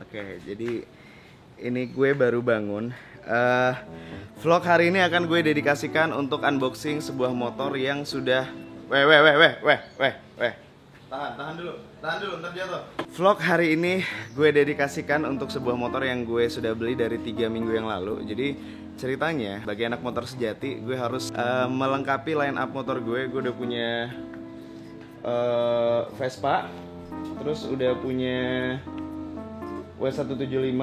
Oke, jadi ini gue baru bangun. Vlog hari ini akan gue dedikasikan untuk unboxing sebuah motor yang sudah Tahan dulu, ntar jatuh. Vlog hari ini gue dedikasikan untuk sebuah motor yang gue sudah beli dari 3 minggu yang lalu. Jadi ceritanya, bagi anak motor sejati, gue harus melengkapi line up motor gue. Gue udah punya Vespa, terus udah punya W175.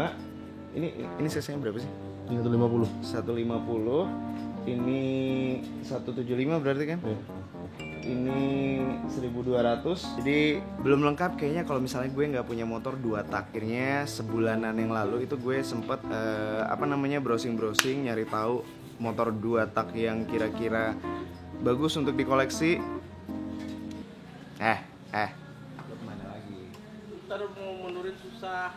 Ini cc-nya berapa sih? 150. 150. Ini 175 berarti kan? Ya. Ini 1200. Jadi belum lengkap kayaknya kalau misalnya gue nggak punya motor 2 tak. Akhirnya sebulanan yang lalu itu gue sempet browsing nyari tahu motor 2 tak yang kira-kira bagus untuk dikoleksi. Lo kemana lagi? Ntar mau mundurin susah.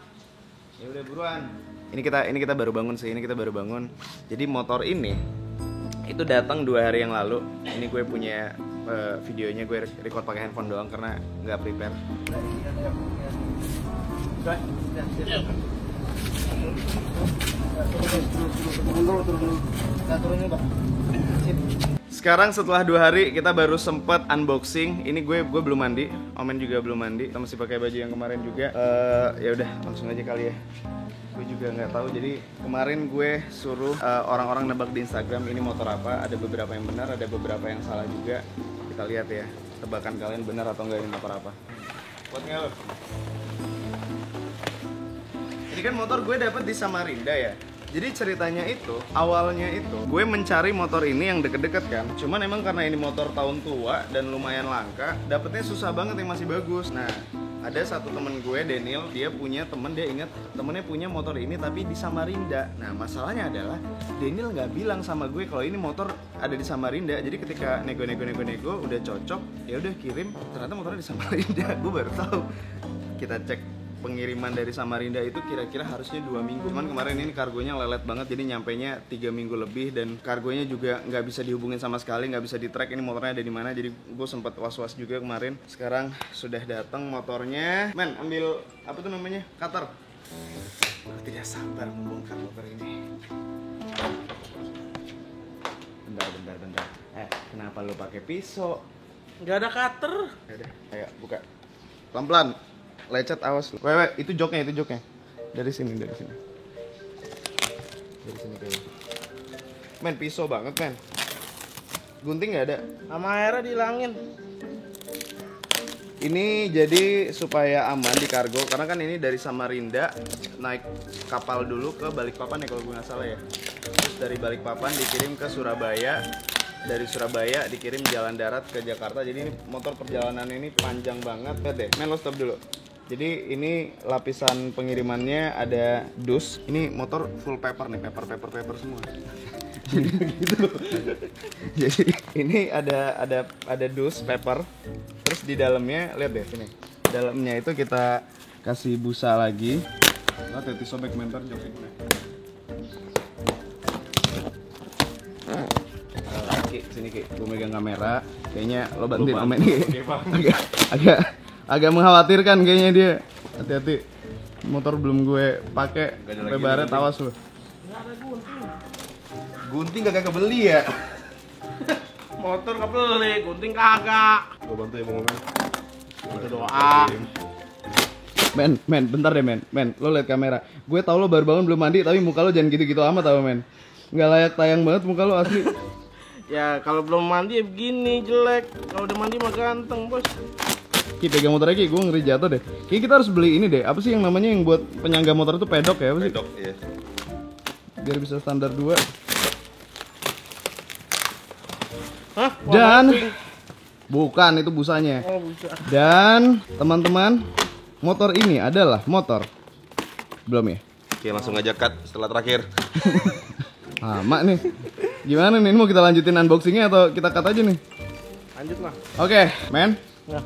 Ya udah buruan. Ini kita baru bangun sih. Jadi motor ini itu datang 2 hari yang lalu. Ini gue punya videonya, gue record pakai handphone doang karena nggak prepare. Sekarang setelah 2 hari kita baru sempet unboxing. Ini gue belum mandi, Omen juga belum mandi. Kita masih pakai baju yang kemarin juga. Ya udah langsung aja kali ya. Gue juga nggak tahu. Jadi kemarin gue suruh orang-orang nebak di Instagram ini motor apa. Ada beberapa yang benar, ada beberapa yang salah juga. Kita lihat ya, tebakan kalian benar atau enggak ini motor apa. Buat nggak lo? Ini kan motor gue dapet di Samarinda ya. Jadi ceritanya itu, awalnya itu gue mencari motor ini yang deket-deket kan. Cuman emang karena ini motor tahun tua dan lumayan langka, dapetnya susah banget yang masih bagus. Nah, ada satu temen gue, Daniel, dia punya temen, dia inget temennya punya motor ini tapi di Samarinda. Nah, masalahnya adalah Daniel nggak bilang sama gue kalau ini motor ada di Samarinda. Jadi ketika nego udah cocok, ya udah kirim, ternyata motornya di Samarinda. Gue baru tahu. Kita cek pengiriman dari Samarinda itu kira-kira harusnya 2 minggu. Cuman kemarin ini kargonya lelet banget, jadi nyampainya 3 minggu lebih dan kargonya juga nggak bisa dihubungin sama sekali, nggak bisa di-track ini motornya ada di mana. Jadi gue sempat was-was juga kemarin. Sekarang sudah datang motornya. Men, ambil apa tuh namanya? Cutter. Tidak sabar membongkar motor ini. Bentar. Kenapa lo pakai pisau? Nggak ada cutter. Ya udah, ayo buka. Pelan-pelan. Lecet, awas lu. Wewe, itu joknya. Dari sini kayaknya. Men, pisau banget, men. Gunting nggak ada. Sama airnya dihilangin. Ini jadi supaya aman di kargo, karena kan ini dari Samarinda naik kapal dulu ke Balikpapan ya kalau gue nggak salah ya. Terus dari Balikpapan dikirim ke Surabaya. Dari Surabaya dikirim jalan darat ke Jakarta. Jadi ini motor perjalanan ini panjang banget. Lihat deh, men, lo stop dulu. Jadi ini lapisan pengirimannya ada dus. Ini motor full paper nih, paper semua. Gitu. Jadi ini ada dus paper. Terus di dalamnya lihat deh sini. Dalamnya itu kita kasih busa lagi. Nah, teti sobek mentor joknya. Sini Ki, gue megang kamera. Kayaknya lo bantuin Omen nih. Agak mengkhawatirkan kayaknya dia. Hati-hati. Motor belum gue pakai. Sampai baret, awas lo. Nggak ada gunting. Gunting kagak kebeli ya? Motor kebeli, gunting kagak. Gue bantu ya Bang Omen. Itu doa. Men, bentar deh men, lo liat kamera. Gue tau lo baru bangun belum mandi, tapi muka lo jangan gitu-gitu amat tau men. Nggak layak tayang banget muka lo asli. Ya kalau belum mandi ya begini jelek. Kalau udah mandi mah ganteng bos. Ki, pegang motornya Ki, gue ngeri jatuh deh. Ki, kita harus beli ini deh. Apa sih yang namanya yang buat penyangga motor itu pedok ya? Apa sih? Pedok, iya. Biar bisa standar 2. Hah? Dan bukan, itu busanya. Oh, busa. Dan teman-teman, motor ini adalah motor belum ya? Oke, langsung aja cut setelah terakhir. Lama nih. Gimana nih? Mau kita lanjutin unboxingnya atau kita cut aja nih? Lanjut lah. Oke, men. Ya.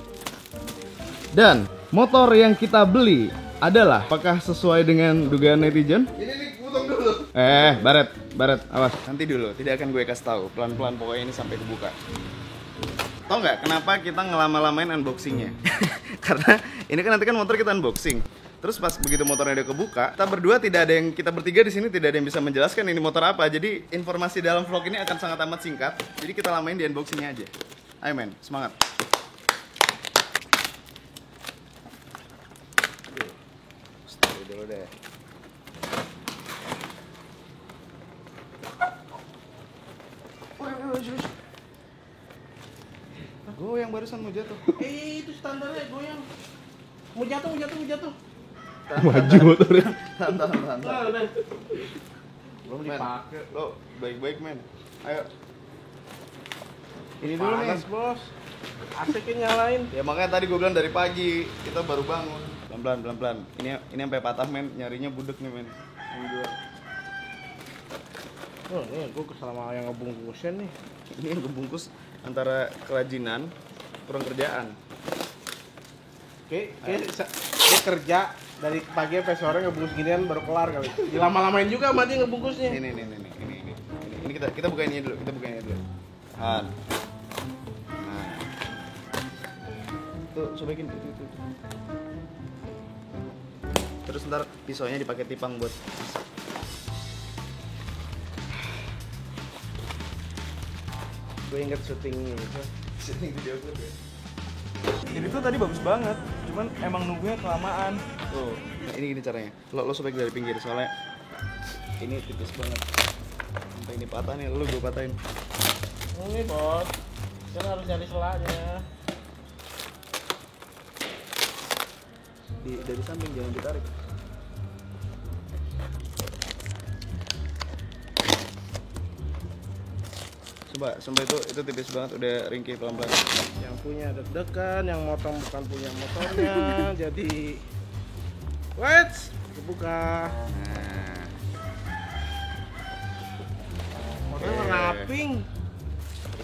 Dan motor yang kita beli adalah, apakah sesuai dengan dugaan netizen? Ini potong dulu. Baret, awas. Nanti dulu, tidak akan gue kasih tahu. Pelan-pelan pokoknya ini sampai kebuka. Tau nggak kenapa kita ngelama-lamain unboxingnya? Karena ini kan nanti kan motor kita unboxing. Terus pas begitu motornya udah kebuka, kita bertiga di sini tidak ada yang bisa menjelaskan ini motor apa. Jadi informasi dalam vlog ini akan sangat amat singkat. Jadi kita lamain di unboxingnya aja. Ayo men, semangat. Stay dulu deh. Goyang barusan mau jatuh. Itu standarnya goyang. Mau jatuh. Maju motornya. Tahan. Nah, udah. Belum Men. dipakai. Lo baik-baik men. Ayo. Ini dulu nih. Panas, Bos. AC-nya nyalain. Ya makanya tadi gue bilang dari pagi kita baru bangun. Pelan-pelan. Ini sampai patah men. Nyarinya budek nih men. Yang dua. Oh, ini gue kesal sama yang ngebungkusin nih. Ini yang kebungkus antara kerajinan kurang kerjaan. Oke, dia kerja dari pagi sampai sore ngebungkus ginian baru kelar kali. Dilama-lamain juga sama dia ngebungkusnya. Ini kita bukain ini dulu. Nah. Tuh, sobekin tuh. Terus ntar pisaunya dipakai tipang buat masak. Gue inget syutingnya itu. Syuting video clip ya. Ini tuh tadi bagus banget, cuman emang nunggunya kelamaan. Tuh, nah ini gini caranya. Lo sobek dari pinggir soalnya ini tipis banget. Sampai ini patah nih, lo gue patahin. Ini Bos, kan harus nyari selanya. Dari samping jangan ditarik. Sumpah itu tipis banget, udah ringkih pelan-pelan. Yang punya deg-degan, yang motong bukan punya motornya, jadi wait, kebuka. Nah, Motornya Oke. warna pink.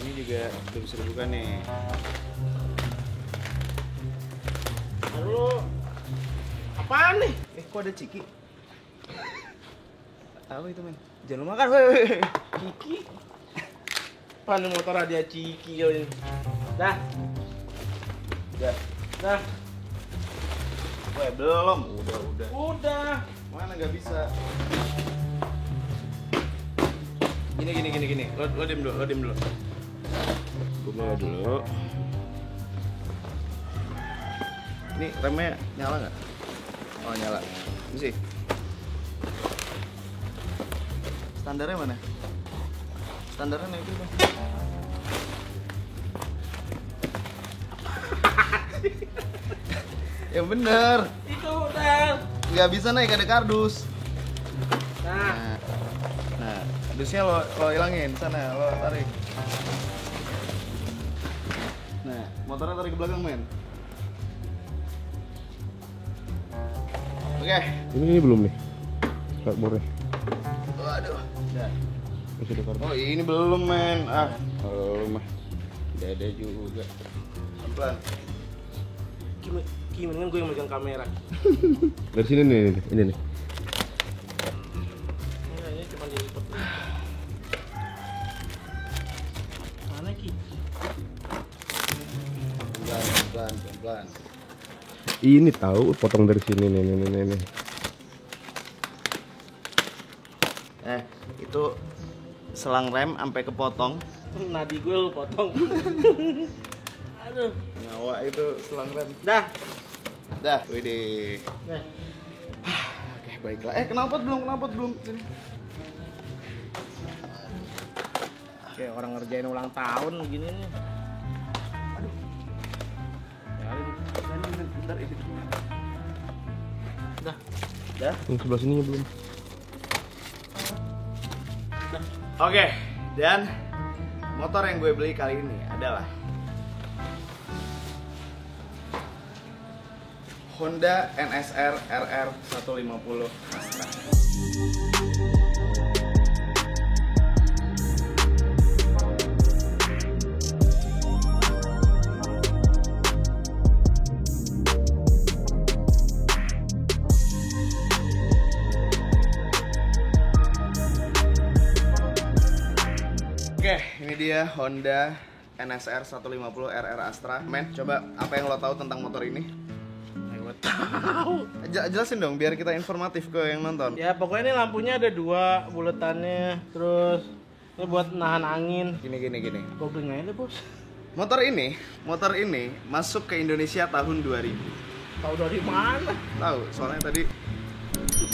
ini juga udah bisa dibuka nih. Lalu apaan nih? Kok ada ciki? Apa itu men? Jangan lu makan, weh. Ciki. Apaan nih motor hadiah Ciki kali ini? Dah. Weh, belum. Udah. Udah. Mana nggak bisa? Gini. Lo diem dulu. Gue bawa dulu. Ini remnya nyala nggak? Oh nyala. Ini sih. Standarnya mana? Standarnya itu bang. Ya bener. Itu udah. Nggak bisa naik ada kardus. Nah, Nah, kardusnya lo hilangin sana, lo tarik. Nah, motornya tarik ke belakang men. Oke. Ini belum nih. Startboardnya. Waduh. Udah. Masih ada kartu. Oh ini belum men. Belum mah. Udah ada juga. Pelan. gimana gue yang megang kamera? Dari sini nih, ini nih. Ini cuma dilipet. Mana Ki? Pelan. Ini tahu potong dari sini nih. Itu selang rem sampai kepotong. Nadi gue lu potong. Aduh. Nyawa itu selang rem. Dah. Widih. Nah. Oke, baiklah. Kenapa belum? Sini. Kayak orang ngerjain ulang tahun gini nih. Aduh. Bentar ini. Dah. Yang sebelah sininya belum. Oke, dan motor yang gue beli kali ini adalah Honda NSR RR 150 Astra. Oke, ini dia Honda NSR 150 RR Astra. Men, coba apa yang lo tahu tentang motor ini? Lewat. Jelasin dong biar kita informatif ke yang nonton. Ya pokoknya ini lampunya ada 2 buletannya, terus ini buat nahan angin. Gini. Googling aja deh, Bos. Motor ini masuk ke Indonesia tahun 2000. Tahu dari mana? Tahu, soalnya tadi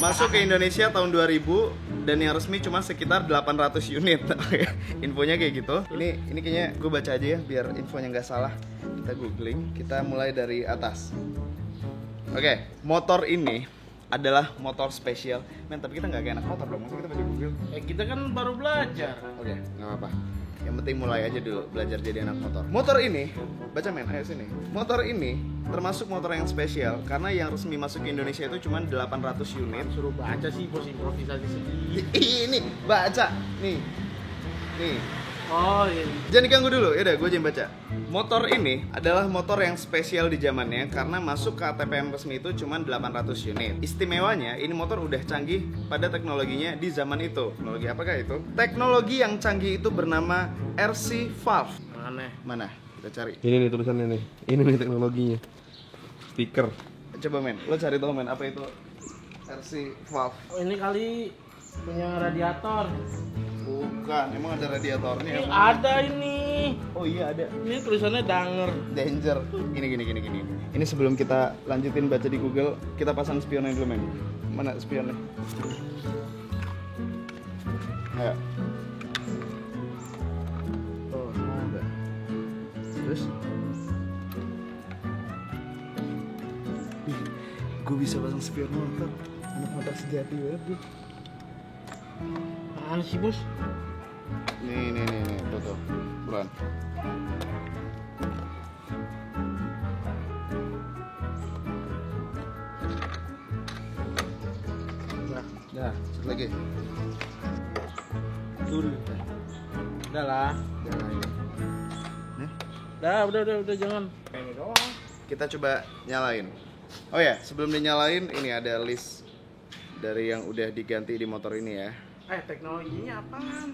masuk ke Indonesia tahun 2000 dan yang resmi cuma sekitar 800 unit. Oke, infonya kayak gitu. Ini kayaknya gue baca aja ya biar infonya nggak salah. Kita googling, kita mulai dari atas. Oke, motor ini adalah motor spesial. Men, tapi kita nggak kayak anak motor dong, masa kita baca Google. Kita kan baru belajar. Oke, nggak apa-apa. Yang penting mulai aja dulu belajar jadi anak motor. Motor ini, baca men, ayo sini. Motor ini termasuk motor yang spesial karena yang resmi masuk ke Indonesia itu cuma 800 unit. Suruh baca sih, Bos, improvisasi sedih. Ini baca, nih. Oh iya. Jangan diganggu dulu, yaudah gue aja yang baca. Motor ini adalah motor yang spesial di zamannya karena masuk ke ATPM resmi itu cuma 800 unit. Istimewanya, ini motor udah canggih pada teknologinya di zaman itu. Teknologi apakah itu? Teknologi yang canggih itu bernama RC Valve. Mana? Kita cari. Ini nih tulisannya nih. Ini nih teknologinya. Stiker. Coba men, lo cari tau men apa itu RC Valve. Oh, ini kali punya radiator. Bukan, emang ada radiatornya. Ada ini. Oh iya ada. Ini tulisannya Danger. Danger. Gini. Ini sebelum kita lanjutin baca di Google, kita pasang spionnya dulu men. Mana spionnya? Ayo. Oh, ada. Terus? Gue bisa pasang spion motor. Anak motor sejati banget gue. Apaan sih, Bos? Nih, tuh. Buruan. Dah, satu lagi. Dulu. Udah lah. Jangan ini. Nih, Udah jangan. Ini doang. kita coba nyalain. Oh ya, sebelum dinyalain ini ada list dari yang udah diganti di motor ini ya. Teknologinya apaan?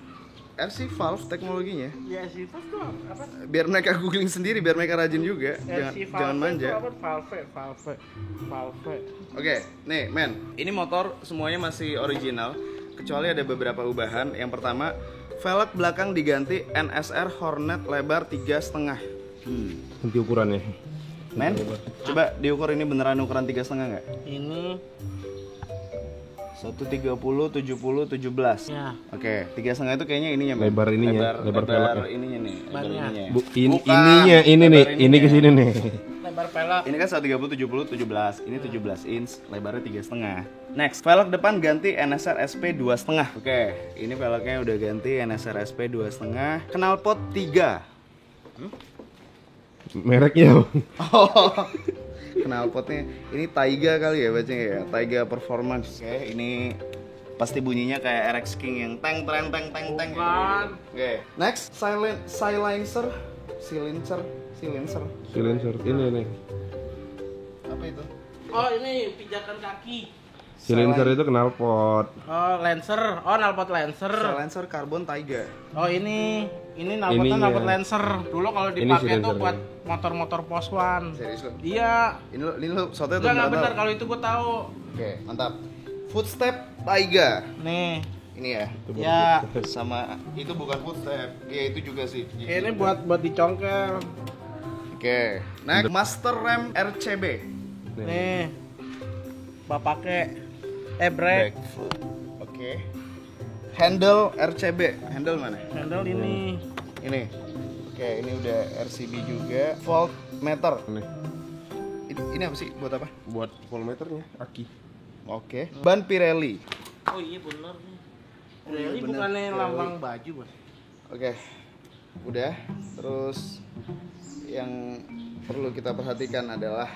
RC Valve teknologinya. Ya, RC Valve tuh apa? Biar mereka googling sendiri, biar mereka rajin juga. Jangan manja. Valve. Oke, nih men, ini motor semuanya masih original kecuali ada beberapa ubahan. Yang pertama, velg belakang diganti NSR Hornet lebar 3,5. Nanti ukurannya. Men, coba diukur ini beneran ukuran 3,5 nggak? Ini 130, 70, 17. ya. Oke, 3,5 itu kayaknya ininya men. Lebar ininya, lebar velgnya. ininya nih, lebar Bannya. ininya. Bukan, Ininya, ini lebar nih, ininya. ini ke sini nih. Lebar velg. Ini kan 130, 70, 17. Ini 17 inch, lebarnya 3,5. Next, velg depan ganti NSR SP 2,5. Oke, ini velgnya udah ganti NSR SP 2,5. Knalpot 3. Mereknya. Oh. Knalpotnya ini Taiga kali ya bacanya ya. Taiga Performance. Oke, ini pasti bunyinya kayak RX King yang teng. Bukan. Oke. Next, silencer. Silencer ini nih. Apa itu? Oh, ini pijakan kaki. Silencer itu knalpot. Oh, Lancer. Oh, knalpot Lancer. Silencer karbon Taiga. Oh, ini knalpotnya Ininya. knalpot Lancer. Dulu kalau Ini dipakai tuh silencer. buat motor-motor Pos One. Serius lo? Iya. Ini lo soalnya tuh Enggak benar kalau itu gue tahu. Oke, mantap. Footstep Taiga. Nih. Ini ya. Ya. Sama itu bukan footstep. Iya, itu juga sih. Ini buat dicongkel. Oke. Next, Master Ram RCB. Nih. Bapaknya brake. Backfoot. Oke. Handle RCB. Handle mana? Handle ini. Ini. Oke, ini udah RCB juga. Voltmeter. Nih, Ini apa sih? Buat apa? buat voltmeternya, aki. Oke. Ban Pirelli. Oh iya bener nih. Oh, iya, Pirelli bener. bukannya Pirelli. lambang baju, Bos. Oke. Udah. Terus yang perlu kita perhatikan adalah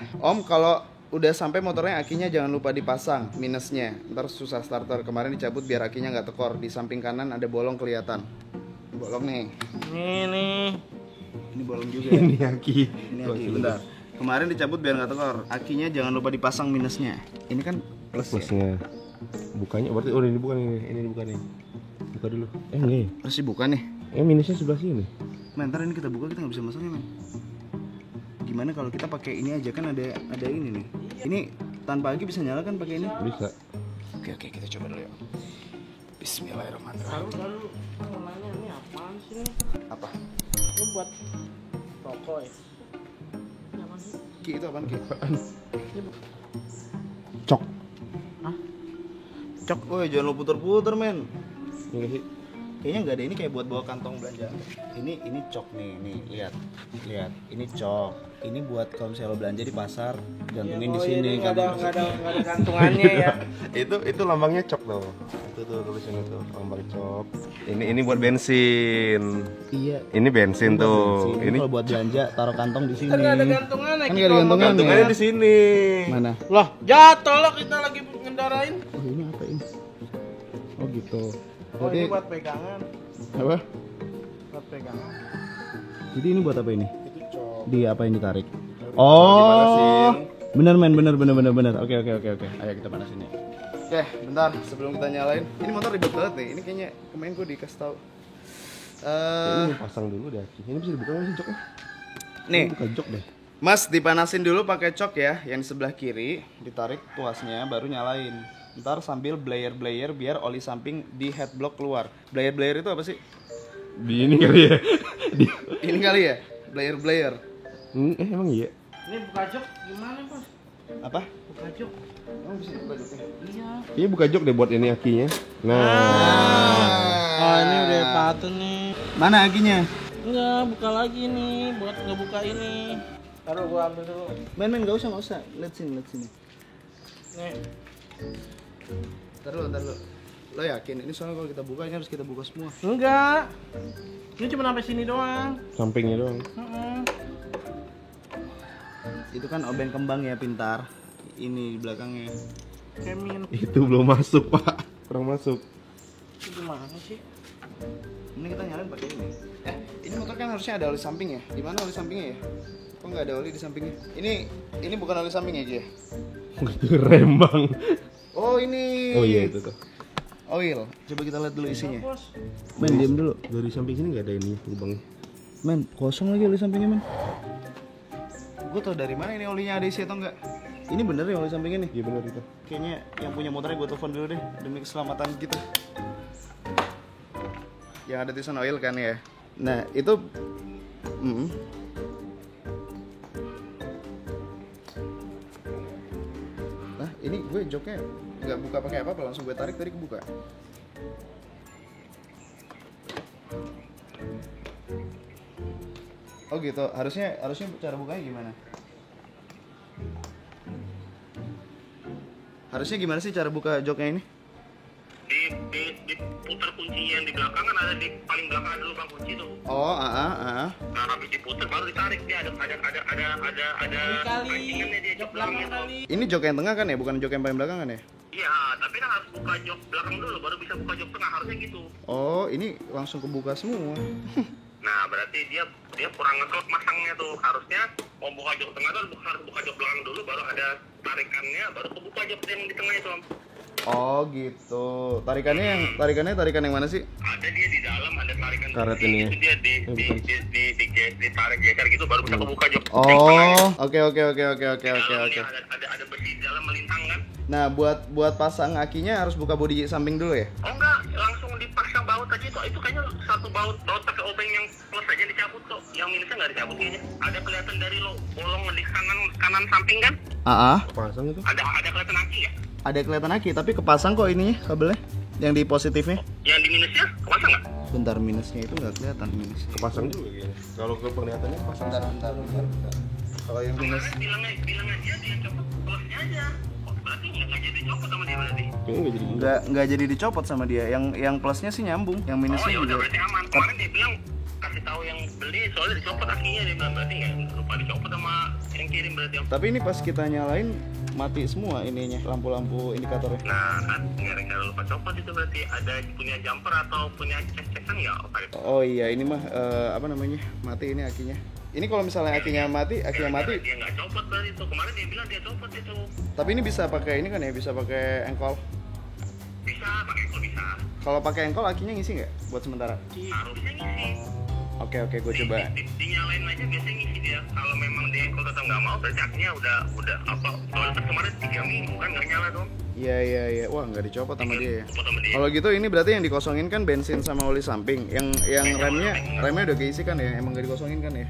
kalau udah sampai motornya akinya jangan lupa dipasang minusnya. Ntar susah starter. Kemarin dicabut biar akinya nggak tekor. Di samping kanan ada bolong kelihatan. Bolong nih. Nih. Ini bolong juga. Ini aki. Ini aki. Bentar. Kemarin dicabut biar nggak tekor. Akinya jangan lupa dipasang minusnya. Ini kan plus ya. Plusnya. Bukanya berarti ini bukan ini bukan nih. Buka dulu. Enggak. Plus sih bukan nih. Minusnya sebelah sini. Men, ntar ini kita buka kita nggak bisa masangnya men. Gimana kalau kita pakai ini aja kan ada ini nih. Ini tanpa aki bisa nyala kan pakai ini? Bisa. Oke, kita coba dulu ya. Bismillahirrahmanirrahim. Baru mau nanya ini apaan sih nih? Apa? Ini buat rokok ya? Ki itu apaan Ki? Cok. Cok, woi jangan lo puter-puter men. Ini sih. Kayaknya nggak ada ini kayak buat bawa kantong belanjaan. Ini cok nih, lihat. Ini cok. Ini buat kalau misalnya lo belanja di pasar, gantungin di sini. Nggak ada gantungannya ya. Itu lambangnya cok tuh. Itu tuh tulisannya tuh lambang cok. Ini buat bensin. Iya. Ini bensin tuh. Ini Ini kalau buat belanja taruh kantong di sini. Kan nggak ada gantungannya. Kan nggak ada gantungan. gantungannya di sini. Mana? Loh, jatuh loh kita lagi ngendarain. Oh ini apa ini? Oh gitu. Oh Jadi ini buat pegangan. apa? Buat pegangan. Jadi ini buat apa ini? Itu cok. Di apa yang ditarik? Dipanasin. Bener men, bener. Oke. Ayo kita panasin ya. Oke, bentar sebelum kita nyalain. Ini motor ribet banget nih. Ini kayaknya kemarin gue dikasih tahu. Ini pasang dulu deh. Ini bisa dibuka nggak sih coknya? Nih, Buka jok deh. Mas dipanasin dulu pakai cok ya, yang di sebelah kiri, ditarik tuasnya, baru nyalain. Ntar sambil blayer biar oli samping di headblock keluar. Blayer itu apa sih? Di ini kali ya. Ini kali ya, blayer. Emang iya. Ini buka jok gimana bos? Apa? Buka jok. Emang bisa dibuka joknya? Iya. Ini buka jok deh buat ini akinya. Nah. Oh ini udah patut nih. Mana akinya? Enggak, buka lagi nih buat ngebuka ini. Taruh gua ambil dulu. Men, gak usah. Lihat sini. Nih. Ntar lu. Lo yakin? Ini soalnya kalau kita buka, ini harus kita buka semua. Enggak. Ini cuma sampai sini doang. Sampingnya doang. Itu kan obeng kembang ya, pintar. Ini di belakangnya. Kemin. Itu belum masuk pak. Kurang masuk. Itu gimana sih? Ini kita nyalain pakai ini. Ini motor kan harusnya ada oli samping ya. Di mana oli sampingnya ya? Kok nggak ada oli di sampingnya? Ini bukan oli samping ya, Ji? Itu rem bang. Oh, ini. Oh iya itu tuh. Oil. Coba kita lihat dulu isinya. Bos. Men, diam dulu. Dari samping sini nggak ada ini lubangnya. Men, kosong lagi oli sampingnya, men. Gue tau dari mana ini olinya ada isi atau enggak. Ini bener ya oli sampingnya nih? Iya benar itu. Kayaknya yang punya motornya gue telepon dulu deh demi keselamatan kita. Yang ada tulisan oil kan ya. Nah itu Nah ini gue joknya nggak buka pakai apa-apa, langsung gue tarik tadi kebuka. Oh gitu, harusnya cara bukanya gimana? Harusnya gimana sih cara buka joknya ini? Diputar kunci yang di belakang kan ada di paling belakang ada lubang kunci tuh. Oh, Nah, habis diputar baru ditarik dia ada pancingannya dia jok belakang itu. ini jok yang tengah kan ya, bukan jok yang paling belakang kan ya? Iya, tapi kan harus buka jok belakang dulu baru bisa buka jok tengah harusnya gitu. Oh, ini langsung kebuka semua. Nah, berarti dia kurang ngeklop masangnya tuh. Harusnya mau buka jok tengah tuh harus buka jok belakang dulu baru ada tarikannya baru kebuka jok yang di tengah itu, Om. Oh gitu. Tarikan yang mana sih? Ada dia di dalam ada tarikan Karet kunci, ini ya? itu dia ditarik geser gitu baru bisa kebuka jok yang Oh, tengahnya. oke. Ada besi di dalam melintang kan? Nah, buat pasang akinya harus buka bodi samping dulu ya? Oh enggak, langsung dipasang baut aja itu kayaknya satu baut pakai obeng yang plus aja dicabut kok. Yang minusnya nggak dicabut kayaknya. Ada kelihatan dari lo bolong di kanan samping kan? Pasang itu. Ada kelihatan aki ya? Ada kelihatan aki, tapi kepasang kok ininya kabelnya. Yang di positifnya. Yang di minusnya kepasang nggak? Bentar, minusnya itu nggak kelihatan minus. Kepasang juga kayaknya. Kalau ke penglihatannya pasang. Bentar. Kalau yang minus, Kemarin bilangnya dia copot plusnya aja. Oh, berarti nggak jadi copot sama dia berarti? Kayaknya nggak jadi. nggak jadi dicopot sama dia. Yang plusnya sih nyambung, yang Oh minusnya ya udah juga. berarti aman. Kemarin dia bilang kasih tahu yang beli soalnya dicopot kakinya dia bilang berarti nggak lupa dicopot sama yang kirim berarti Om. Tapi ini pas kita nyalain mati semua ininya, lampu-lampu indikatornya. Nah, kan gara-gara lupa copot itu berarti ada punya jumper atau punya cek-cekan nggak? Oh iya, ini mah apa namanya? Mati ini akinya. Ini kalau misalnya akinya mati. Dia nggak copot berarti itu. Kemarin dia bilang dia copot itu. Tapi ini bisa pakai ini kan ya, bisa pakai engkol. Bisa, pakai kok bisa. Kalau pakai engkol akinya ngisi nggak buat sementara? Harusnya ngisi. Oke, gue coba. Dinyalain aja biasanya ngisi dia. Kalau memang dia kalau tetap nggak mau, berarti akhirnya udah apa? Soalnya kan kemarin 3 minggu kan nggak nyala dong. Iya. Wah, nggak dicopot sama dia ya. Copot sama dia. Kalau gitu ini berarti yang dikosongin kan bensin sama oli samping. Yang remnya udah keisi kan ya? Emang nggak dikosongin kan ya?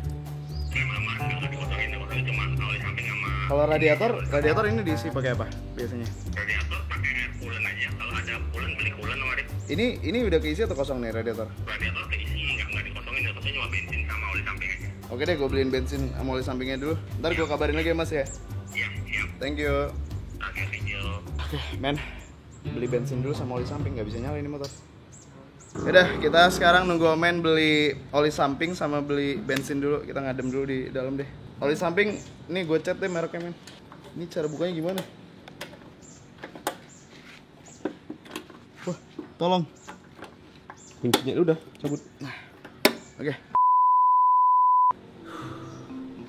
Memang nggak dikosongin cuma oli samping sama Kalau radiator ini diisi pakai apa biasanya? radiator pakai air coolant aja. Kalau ada coolant beli coolant kemarin. Ini udah keisi atau kosong nih radiator? Radiator keisi nggak dikosongin, dikosongin cuma bensin sama oli samping aja. Oke deh, gue beliin bensin sama oli sampingnya dulu. Ntar gue kabarin lagi ya Mas ya. Iya, siap. Thank you. Oke, thank you. Oke, men. Beli bensin dulu sama oli samping, nggak bisa nyala ini motor. Yaudah, kita sekarang nunggu Omen beli oli samping sama beli bensin dulu. Kita ngadem dulu di dalam deh. Oli samping, nih gue cat deh mereknya, men. Ini cara bukanya gimana? Wah, tolong. Kuncinya udah cabut. Oke.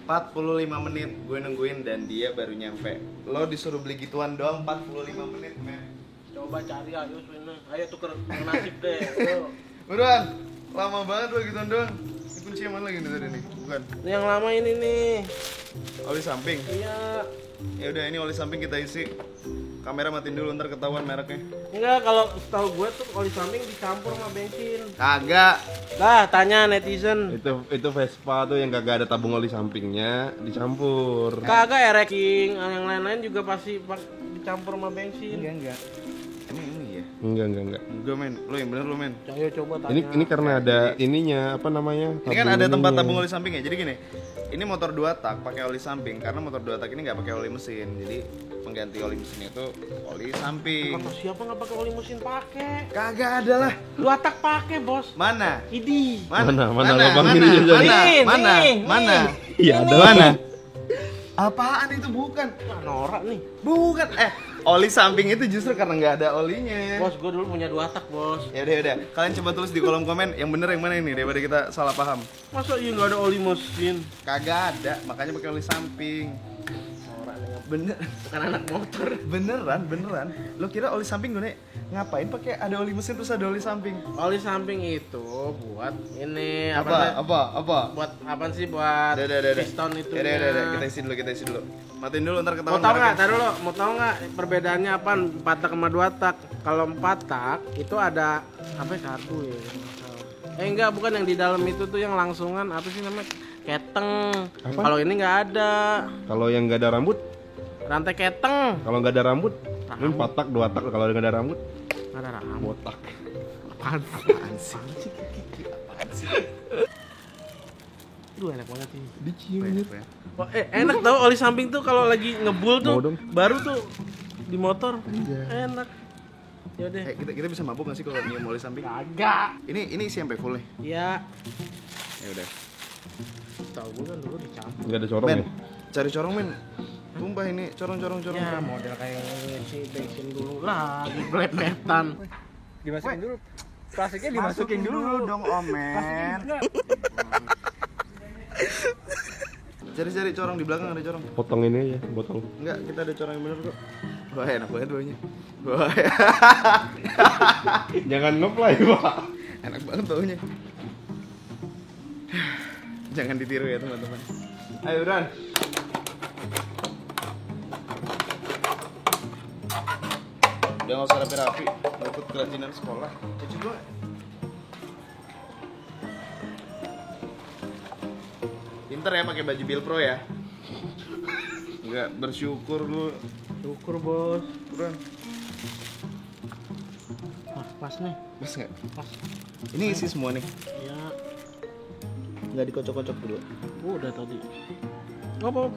45 menit gue nungguin dan dia baru nyampe. Lo disuruh beli gituan doang 45 menit, men. Coba cari ayo sana. Ayo tuker nasib deh. Ayo. Buruan, lama banget lo gituan doang. Ini kunci yang mana lagi nih tadi nih? Bukan. Yang lama ini nih. Oli samping. Iya. Ya udah, ini oli samping kita isi. Kamera matiin dulu ntar ketahuan mereknya. Enggak, kalau setahu gue tuh oli samping dicampur sama bensin. Kagak. Lah, tanya netizen. Itu Vespa tuh yang kagak ada tabung oli sampingnya dicampur. Kagak ereking, yang lain-lain juga pasti dicampur sama bensin. Enggak. Ini ya. Enggak. Enggak, men. Lo yang bener lo, men. Ayo coba tanya. Ini karena ada ininya apa namanya? Ini kan ada tempat tabung oli samping ya. Jadi gini. Ini motor 2 tak pakai oli samping karena motor 2 tak ini nggak pakai oli mesin. Jadi pengganti oli mesinnya itu oli samping. Kata siapa nggak pakai oli mesin pakai? Kagak ada lah. 2 tak pakai, Bos. Mana? Idi. Mana lubang ininya jadi. Mana? Iya ada. Mana? Apaan itu? Bukan. Wah, norak nih. Bukan. Oli samping itu justru karena nggak ada olinya. Bos, gue dulu punya 2 tak, Bos. Ya udah. Kalian coba tulis di kolom komen yang bener yang mana ini daripada kita salah paham. Masa iya nggak ada oli mesin? Kagak ada, makanya pakai oli samping. Bener. Bukan anak motor. Beneran. Lo kira oli samping gue ngapain pakai ada oli mesin terus ada oli samping? Oli samping itu buat ini Apa? Buat apa sih? Buat Udah. piston itu. Udah. Kita isi dulu. Matiin dulu ntar ketahuan. Mau tahu nggak perbedaannya apa 4 tak sama 2 tak? Kalau 4 tak itu ada apa ya, kartu ya? Enggak, bukan yang di dalam itu tuh yang langsungan apa sih namanya? Keteng. Kalau ini nggak ada. Kalau yang nggak ada rambut, Rantai keteng. kalau nggak ada rambut, ini 4 tak 2 tak. Kalau nggak ada rambut, Nggak ada rambut. botak. Apaan sih? Duh, enak banget ini. Dicium Ya. Oh, enak tau oli samping tuh kalau lagi ngebul tuh. Mau dong. Baru tuh di motor. Enak. Ya udah. Kita bisa mabuk nggak sih kalau nyium oli samping? Kagak. Ini isi sampai full nih. Iya. Ya udah. Tahu gue kan dulu dicampur. Nggak ada corong Men, ya? cari corong, men. Tumpah ini corong. Ya model kayak ngisi bensin dulu lah, belepetan. Dimasukin dulu. Plastiknya dimasukin dulu. dong, Omen. Cari corong di belakang ada corong. Potong ini aja, potong. Enggak, kita ada corong yang bener kok. Wah, enak banget baunya. Wah, Jangan ngeplay, Pak. enak banget baunya. Jangan ditiru ya, teman-teman. Ayo, Ran. Udah nggak usah rapi-rapi, ikut kerajinan sekolah. Cuci dulu. Pinter ya pakai baju Bill Pro ya. Enggak bersyukur lu. Syukur bos. Buruan. Pas nih. Pas nggak? Pas. Ini isi semua nih. Ya. Nggak dikocok-kocok dulu. Udah tadi. Ngop.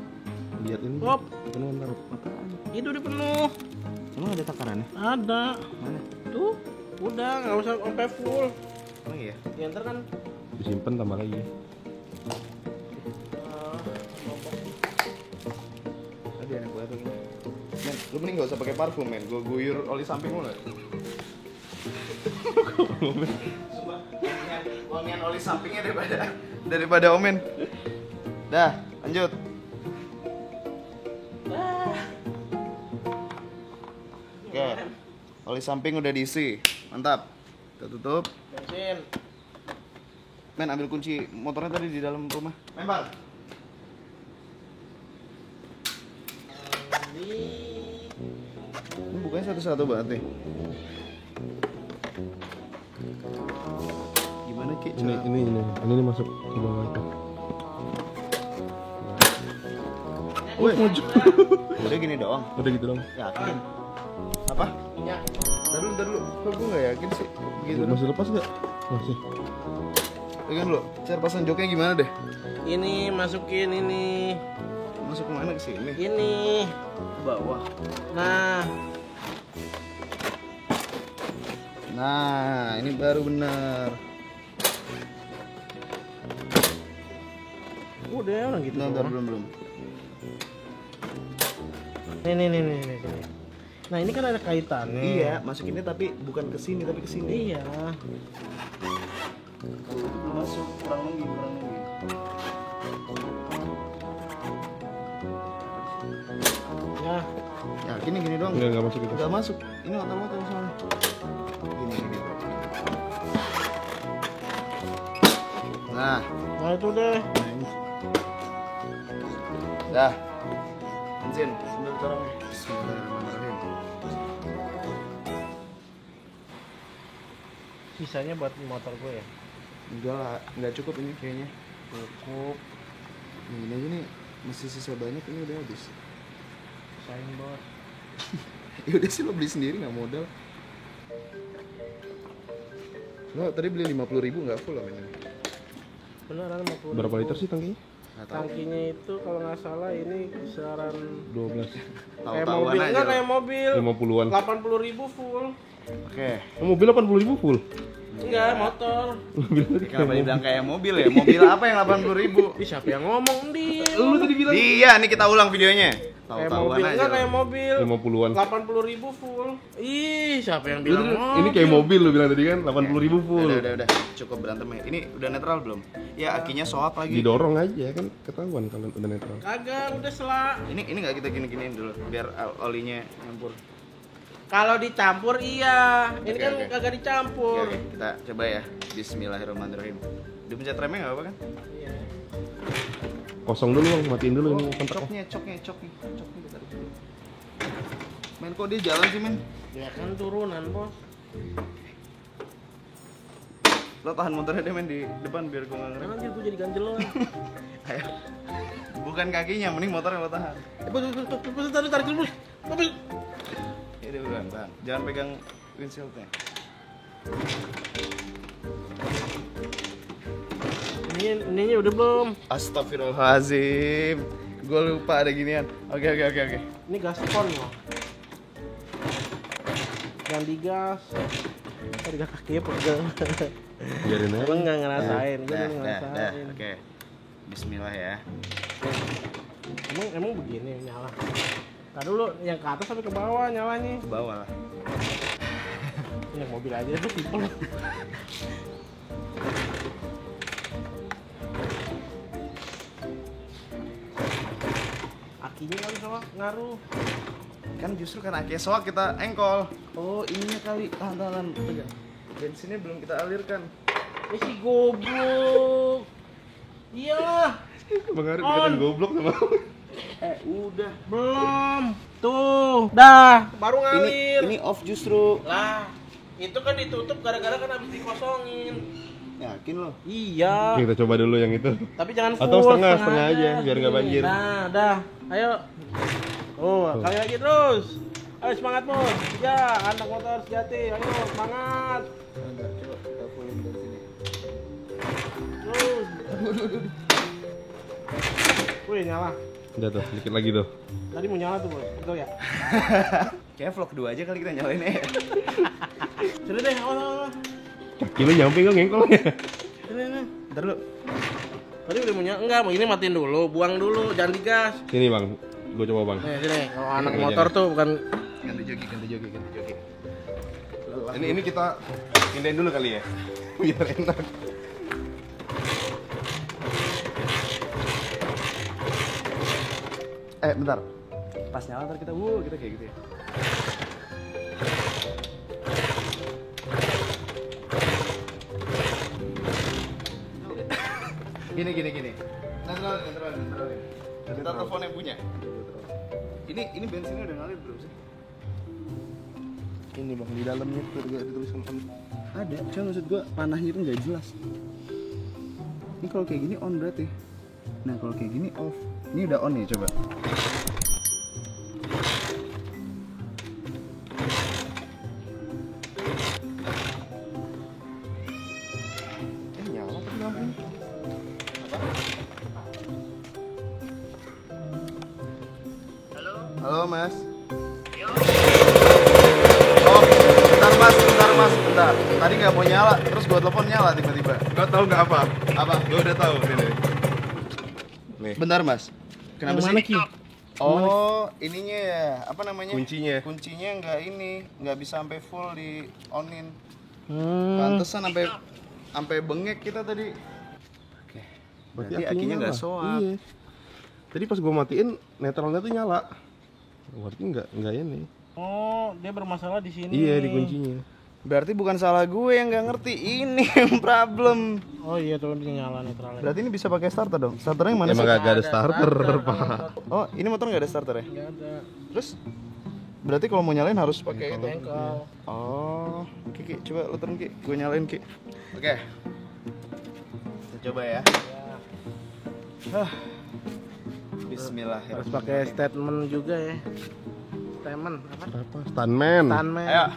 Lihat ini. Ngop. Penuh ntar. Itu udah penuh. Emang ada takarannya? Ada. Mana? Tuh. Udah nggak usah sampai full. Oh iya. Ya ntar kan. Disimpan tambah lagi. Aduh enak banget ini. Men, lu mending gak usah pakai parfum men. Gue guyur oli samping lu nggak? Sumpah, wangian oli sampingnya daripada Omen. Dah, lanjut. Oke, oli samping udah diisi, mantap. Kita tutup. Bensin. Men ambil kunci motornya tadi di dalam rumah. Men Bang. Ini bukanya satu-satu banget nih. Gimana Ki? Ini masuk ke bawah itu. Woi, udah gini doang. Udah gitu dong. Yakin? Apa? Minyak. Ntar dulu. Kok gue nggak yakin sih? Gitu. Masih lepas nggak? Masih. Pegang dulu. Cara pasang joknya gimana deh? Ini masukin ini. Masuk kemana ke sini? Ini. Ke bawah. Nah, ini baru benar. Udah orang gitu. Ntar belum. Nih. Nah, ini kan ada kaitannya. Iya, masukinnya tapi bukan ke sini tapi ke sini. Iya. Kalau itu belum masuk, kurang nunggu. Ya. Yakin nih gini doang? Enggak masuk itu. Nggak masuk. Ini motor soalnya. Gini. Nah, Itu deh. dah. Bensin, sambil corongnya. Bismillahirrahmanirrahim. Sisanya buat motor gue ya. Enggak lah, nggak cukup ini kayaknya. Cukup. Nah, ini aja nih masih sisa banyak, ini udah habis. Sayang banget. Ya udah sih lo beli sendiri nggak modal. Lo tadi beli 50.000 nggak full loh ini. Beneran 50. Berapa liter sih tangkinya? Nggak tahu. Tangkinya itu kalau nggak salah ini kisaran 12. kayak Tahu-tahuan mobil. aja Enggak lo. kayak mobil. 50-an. 80.000 full. Oke. Mobil 80.000 full. Enggak, motor. Kenapa dibilang kayak mobil ya? Mobil apa yang 80.000? Ih, siapa yang ngomong dia? Lu tadi bilang Iya, nih kita ulang videonya. Kayak Tahu-tahuan mobil. aja. Enggak lo. kayak mobil. 50-an. 80.000 full. Ih, siapa yang Lu bilang tadi- mobil? ini kayak mobil lu bilang tadi kan 80.000 full. Udah. Cukup berantemnya. Ini udah netral belum? Ya, akinya soak lagi. Didorong aja kan ketahuan kalau udah netral. Kagak, udah selak. Ini nggak kita gini-giniin dulu biar olinya nyampur. Kalau dicampur iya. Ini Oke, kan oke. kagak dicampur. Oke, kita coba ya. Bismillahirrahmanirrahim. Dipencet remnya nggak apa-apa kan? Iya. Kosong dulu Bang, matiin dulu ini kontaknya. Coknya ditaruh dulu. Men kok dia jalan sih men? Ya kan turunan, Bos. Lo tahan motornya deh men di depan biar gue nggak ngerem. Karena nanti gue jadi ganjelan. Ayo. Bukan kakinya, mending motornya lo tahan. Bos, tarik dulu, Bos. Bos. Ya udah bukan, tahan. Jangan pegang windshieldnya. Ininya udah belum? Astagfirullahaladzim. Gue lupa ada ginian. Oke. Ini gaspon loh. Jangan digas. Tadi gak kaki pegang. Biarin aja. Emang nggak ngerasain, gue Dah. belum ngerasain. Oke. Bismillah ya. Emang begini nyala. Tadi dulu yang ke atas sampai ke bawah nyalanya. Ke bawah lah. Yang mobil aja tuh simpel. Akinya kali sama ngaruh. Kan justru karena akinya soak kita engkol. Oh ininya kali. Tahan. Pegang. Bensinnya belum kita alirkan. Ini si goblok. Iya. Bang Arif On. dikatain goblok sama. Udah. Belum. Tuh, dah, baru ngalir. Ini off justru. Lah, itu kan ditutup gara-gara kan habis dikosongin. Yakin lo? Iya. Kita coba dulu yang itu. Tapi jangan full. Atau setengah aja, biar nggak Gini. banjir. Nah, dah. Ayo. Oh, kali lagi terus. Ayo semangat, Bos. Ya, anak motor sejati. Ayo, semangat. Coba kita fullin dari sini. Terus. Wih, nyala. Udah tuh, dikit lagi tuh. Tadi mau nyala tuh, Bos. Betul ya? Kayaknya vlog 2 aja kali kita nyalain ya. Sudah deh, awas. Kaki lu nyampe kok ngengkol ya. Ini. Ntar lu. Tadi udah mau nyala. Enggak, mau ini matiin dulu, buang dulu, jangan digas. Sini Bang, gua coba Bang. Nih, sini. Kalau anak Jangan. motor tuh bukan Ganti joki. Ini kita pindahin dulu kali ya. Biar enak. Bentar. Pas nyala ntar kita kita kayak gitu ya. Gini. Netralin. Kita telepon yang punya. Ini bensinnya udah ngalir belum sih? Ini bang, di dalamnya tuh ada tulisan on. Ada, cuma maksud gua panahnya itu nggak jelas. Ini kalau kayak gini on berarti. Nah kalau kayak gini off. Ini udah on ya coba. Nyala tuh lampunya. Halo mas. Yo, Oh, bentar. Tadi nggak mau nyala, terus gua telepon nyala tiba-tiba. Gua tahu nggak apa? Apa? Gua udah tahu nih. Nih. Bentar mas. Kenapa Yang sih? mana, Ki? Oh, ininya ya, apa namanya? Kuncinya. Kuncinya nggak bisa sampai full di onin. Hmm. Pantesan sampai bengek kita tadi. Oke. Berarti akinya nggak nyala. soak. Iya. Tadi pas gua matiin netralnya tuh nyala. Berarti nggak ini. Oh, dia bermasalah di sini. Iya, di kuncinya. Berarti bukan salah gue yang nggak ngerti, ini yang problem. Oh iya tuh dia nyala netralnya. Berarti ini bisa pakai starter dong. Starternya yang mana Emang sih? nggak ada starter, Pak. Oh, ini motor nggak ada starter ya? Nggak ada. Terus berarti kalau mau nyalain harus pakai itu. Engkol. Oh, Ki, coba lu turun Ki, gue nyalain Ki. Oke. Kita coba ya. Bismillahirrahmanirrahim. Harus pakai statement juga ya. Statement apa? Apa? Stuntman. Stuntman. Ayo.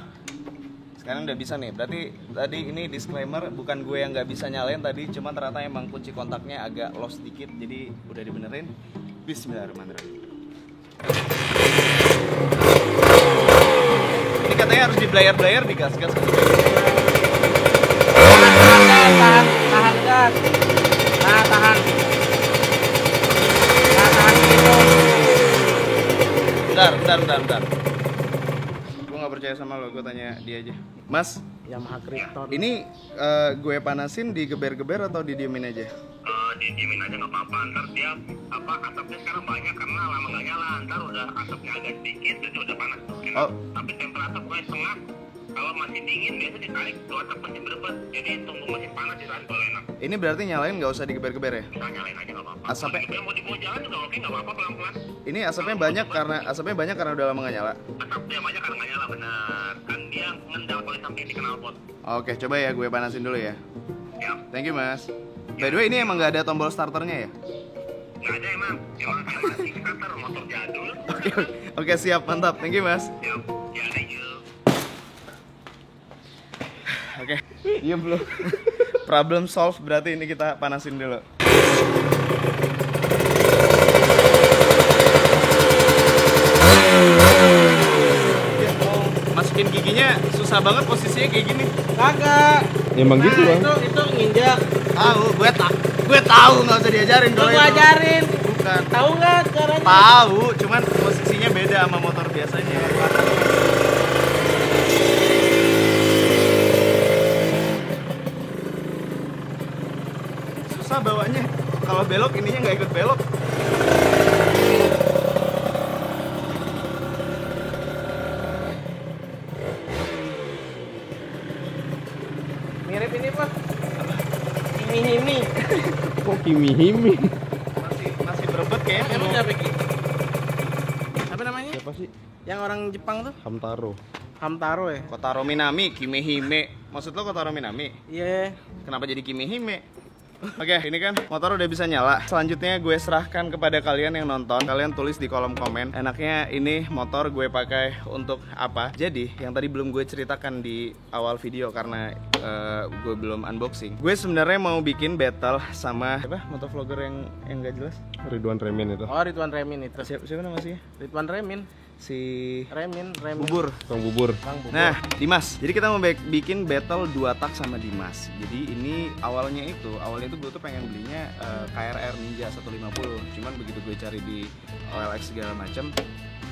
Sekarang udah bisa nih. Berarti tadi ini disclaimer, bukan gue yang nggak bisa nyalain tadi, cuma ternyata emang kunci kontaknya agak lost dikit, jadi udah dibenerin. Bismillahirrahmanirrahim. Ini katanya harus di-blayer digas-gas. Tahan gas. Nah, tahan gitu. Bentar. Gue nggak percaya sama lo, gue tanya dia aja. Mas, Yamaha Krypton. ini gue panasin digeber-geber atau didiemin aja? didiemin aja nggak apa-apa. Ntar dia asapnya sekarang banyak karena lama nggak nyala. Ntar udah asapnya agak sedikit, itu udah panas tuh. Oh. Tapi temperatur gue setengah. Kalau masih dingin biasa ditarik, tuh asap masih berebet. Jadi tunggu masih panas ditarik kalau enak. Ini berarti nyalain nggak usah digeber-geber ya? Bisa nyalain aja nggak apa-apa. Asapnya- Kalau mau dibawa jalan juga oke, nggak apa-apa pelan-pelan. Ini asapnya banyak karena udah lama nggak nyala. Asapnya banyak karena nggak nyala benar. Kan dia ngendal kalau sampai di knalpot. Oke, coba ya gue panasin dulu ya. Ya, Thank you mas. By the way, ini emang nggak ada tombol starternya ya? nggak ada emang sih starter motor jadul. Oke, siap, mantap. Thank you mas. Ya, thank you. Oke, diem belum. Problem solve, berarti ini kita panasin dulu. Masukin giginya susah banget, posisinya kayak gini. Kagak. Emang gitu, Bang. Itu nginjak. Gue tahu, nggak usah diajarin Lu kalau itu. ajarin. Bukan. Tahu nggak caranya? Tahu, cuman posisinya beda sama motor biasanya. Susah bawanya. Kalau belok ininya nggak ikut belok. Mirip ini Pak. Himi-himi. Kok kimi-himi? Masih berebet kayaknya. Emang siapa Ki? Apa namanya? Siapa sih? Yang orang Jepang tuh? Hamtaro. Hamtaro ya? Kotaro Minami, Kimihime. Maksud lo Kotaro Minami? Iya. Kenapa jadi Kimihime? Oke, ini kan motor udah bisa nyala. Selanjutnya gue serahkan kepada kalian yang nonton. Kalian tulis di kolom komen, enaknya ini motor gue pakai untuk apa. Jadi, yang tadi belum gue ceritakan di awal video karena gue belum unboxing. Gue sebenarnya mau bikin battle sama apa? Motovlogger yang gak jelas. Ridwan Remin itu. Oh, Ridwan Remin itu. Siapa nama sih? Ridwan Remin. Si Remin. Bubur. Bang Bubur. Bang Bubur. Nah, Dimas. Jadi kita mau bikin battle 2 tak sama Dimas. Jadi ini awalnya itu gue tuh pengen belinya KRR Ninja 150. Cuman begitu gue cari di OLX segala macam,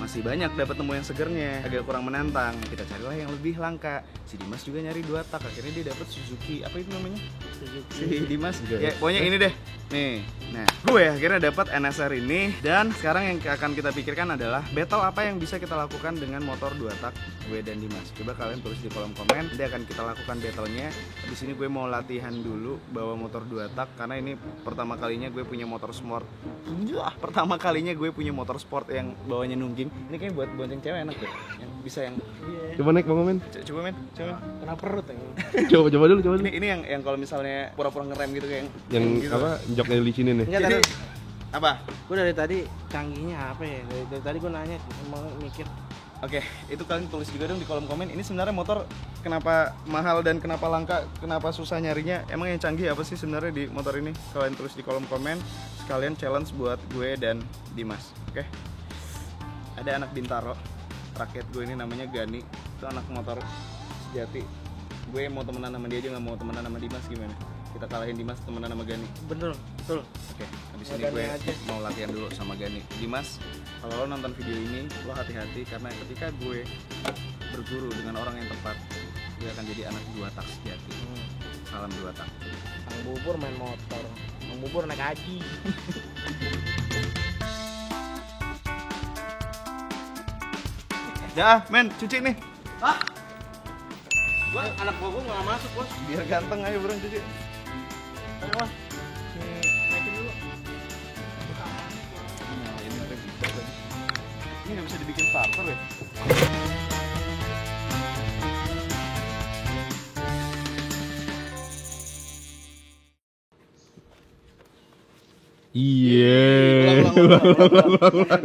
masih banyak dapat nemu yang segernya, agak kurang menantang. Kita carilah yang lebih langka. Si Dimas juga nyari 2 tak, akhirnya dia dapet Suzuki, apa itu namanya? Suzuki. Si Dimas Juga ya, ya. pokoknya ini deh. Nih. Nah, gue akhirnya dapat NSR ini dan sekarang yang akan kita pikirkan adalah battle apa yang bisa kita lakukan dengan motor 2 tak gue dan Dimas. Coba kalian tulis di kolom komen, nanti akan kita lakukan battlenya. Di sini gue mau latihan dulu bawa motor 2 tak karena ini pertama kalinya gue punya motor sport. Pertama kalinya gue punya motor sport yang bawanya nungging. Ini kayak buat bonceng cewek enak deh. Yang bisa yang Coba naik Bang Omen. coba men, coba. Kena perut ya. Coba dulu, coba dulu. Ini yang kalau misalnya pura-pura ngerem gitu kayak Yang gitu. apa? Joknya licinin nih. Enggak, Jadi tadi apa? gue dari tadi canggihnya apa ya? Dari tadi gue nanya, emang mikir. Oke, itu kalian tulis juga dong di kolom komen. Ini sebenarnya motor kenapa mahal dan kenapa langka, kenapa susah nyarinya? Emang yang canggih apa sih sebenarnya di motor ini? Kalian tulis di kolom komen. Sekalian challenge buat gue dan Dimas. Oke. Ada anak Bintaro. Rakyat gue ini namanya Gani. Itu anak motor sejati. Gue mau temenan sama dia aja nggak mau temenan sama Dimas, gimana? Kita kalahin Dimas temenan sama Gani. Bener, betul. Oke, habis Sama ini gue Gani aja. mau latihan dulu sama Gani. Dimas, kalau lo nonton video ini, lo hati-hati karena ketika gue berguru dengan orang yang tepat, gue akan jadi anak 2 tak sejati. Salam 2 tak. Kang Bubur main motor, Kang Bubur naik haji. Ya, men, cuci nih. Anak gua nggak masuk bos. Biar ganteng ayo bro cuci. Ayo mas, naikin dulu. Nah, ini rem kita tadi. Ini nggak bisa dibikin starter ya? Iya. Ulang.